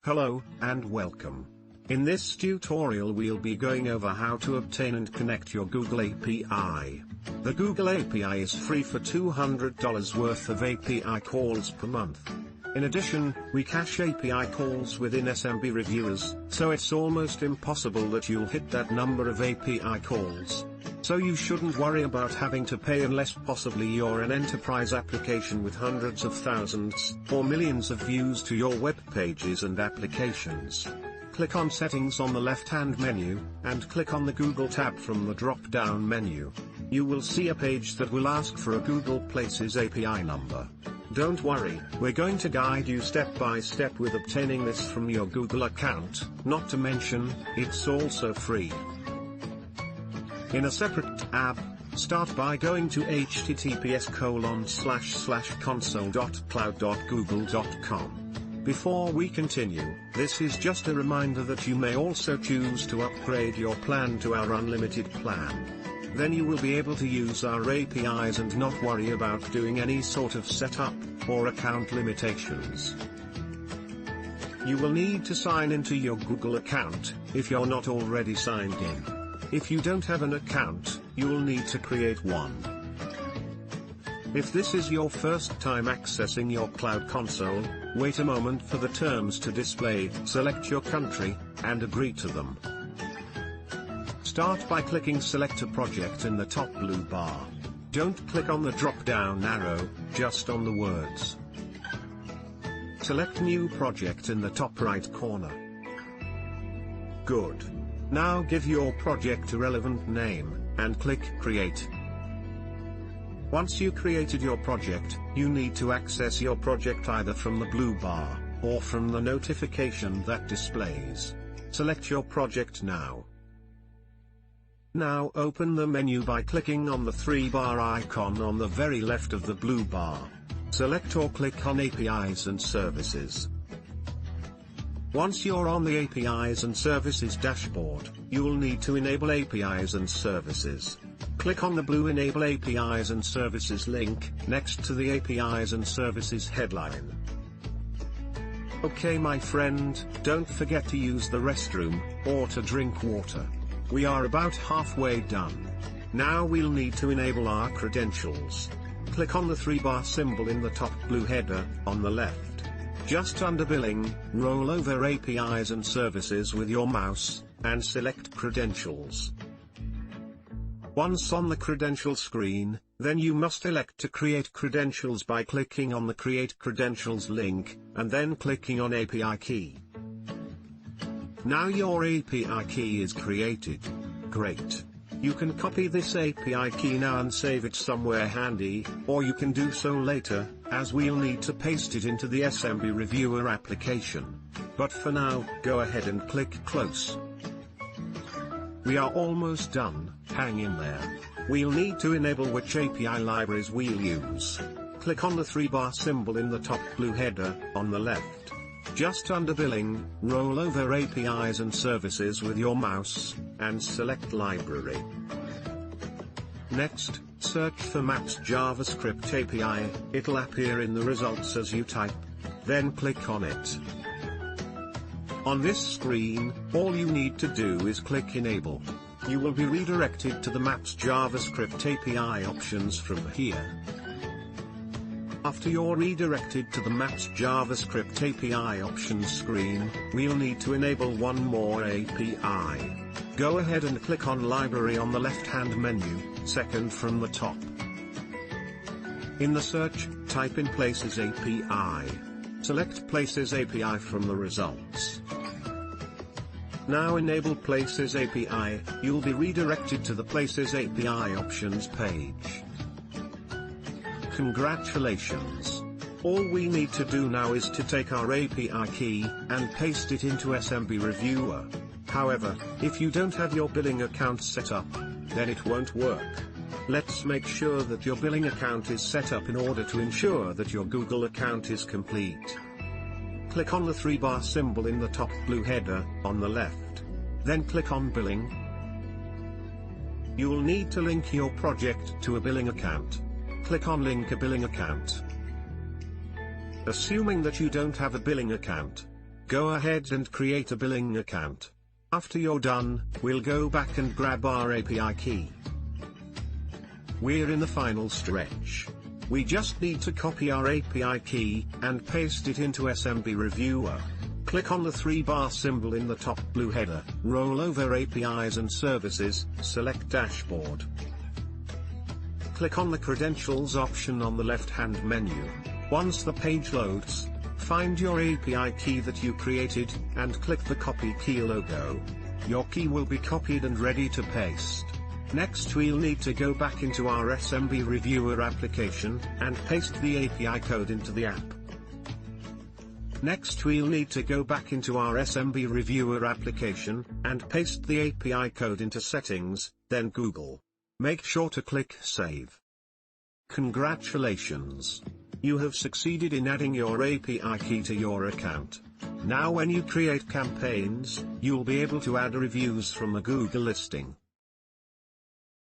Hello, and welcome. In this tutorial we'll be going over how to obtain and connect your Google API. The Google API is free for $200 worth of API calls per month. In addition, we cache API calls within SMB reviewers, so it's almost impossible that you'll hit that number of API calls. So you shouldn't worry about having to pay unless possibly you're an enterprise application with hundreds of thousands or millions of views to your web pages and applications. Click on Settings on the left-hand menu, and click on the Google tab from the drop-down menu. You will see a page that will ask for a Google Places API number. Don't worry, we're going to guide you step by step with obtaining this from your Google account, not to mention, it's also free. In a separate tab, start by going to https://console.cloud.google.com. Before we continue, this is just a reminder that you may also choose to upgrade your plan to our unlimited plan. Then you will be able to use our APIs and not worry about doing any sort of setup or account limitations. You will need to sign into your Google account, if you're not already signed in. If you don't have an account, you will need to create one. If this is your first time accessing your Cloud Console, wait a moment for the terms to display, select your country, and agree to them. Start by clicking Select a Project in the top blue bar. Don't click on the drop-down arrow, just on the words. Select New Project in the top right corner. Good. Now give your project a relevant name, and click Create. Once you created your project, you need to access your project either from the blue bar, or from the notification that displays. Select your project now. Now open the menu by clicking on the 3-bar icon on the very left of the blue bar. Select or click on APIs and Services. Once you're on the APIs and Services dashboard, you'll need to enable APIs and Services. Click on the blue Enable APIs and Services link, next to the APIs and Services headline. Okay my friend, don't forget to use the restroom, or to drink water. We are about halfway done. Now we'll need to enable our credentials. Click on the 3-bar symbol in the top blue header, on the left. Just under Billing, roll over APIs and Services with your mouse, and select Credentials. Once on the credential screen, then you must elect to create credentials by clicking on the Create Credentials link, and then clicking on API Key. Now your API key is created. Great. You can copy this API key now and save it somewhere handy, or you can do so later, as we'll need to paste it into the SMB Reviewer application. But for now, go ahead and click Close. We are almost done, hang in there. We'll need to enable which API libraries we'll use. Click on the 3-bar symbol in the top blue header, on the left. Just under Billing, roll over APIs and Services with your mouse, and select Library. Next, search for Maps JavaScript API, it'll appear in the results as you type. Then click on it. On this screen, all you need to do is click Enable. You will be redirected to the Maps JavaScript API options from here. After you're redirected to the Maps JavaScript API options screen, we'll need to enable one more API. Go ahead and click on Library on the left-hand menu, second from the top. In the search, type in Places API. Select Places API from the results. Now enable Places API, you'll be redirected to the Places API options page. Congratulations! All we need to do now is to take our API key, and paste it into SMB Reviewer. However, if you don't have your billing account set up, then it won't work. Let's make sure that your billing account is set up in order to ensure that your Google account is complete. Click on the 3-bar symbol in the top blue header, on the left. Then click on Billing. You'll need to link your project to a billing account. Click on Link a Billing Account. Assuming that you don't have a billing account, Go ahead and create a billing account. After you're done, we'll go back and grab our API key. We're in the final stretch. We just need to copy our API key, and paste it into SMB Reviewer. Click on the 3-bar symbol in the top blue header, roll over APIs and Services, select Dashboard. Click on the Credentials option on the left-hand menu. Once the page loads, find your API key that you created, and click the Copy Key logo. Your key will be copied and ready to paste. Next we'll need to go back into our SMB Reviewer application, and paste the API code into the app. Next we'll need to go back into our SMB Reviewer application, and paste the API code into Settings, then Google. Make sure to click Save. Congratulations! You have succeeded in adding your API key to your account. Now when you create campaigns, you'll be able to add reviews from the Google listing.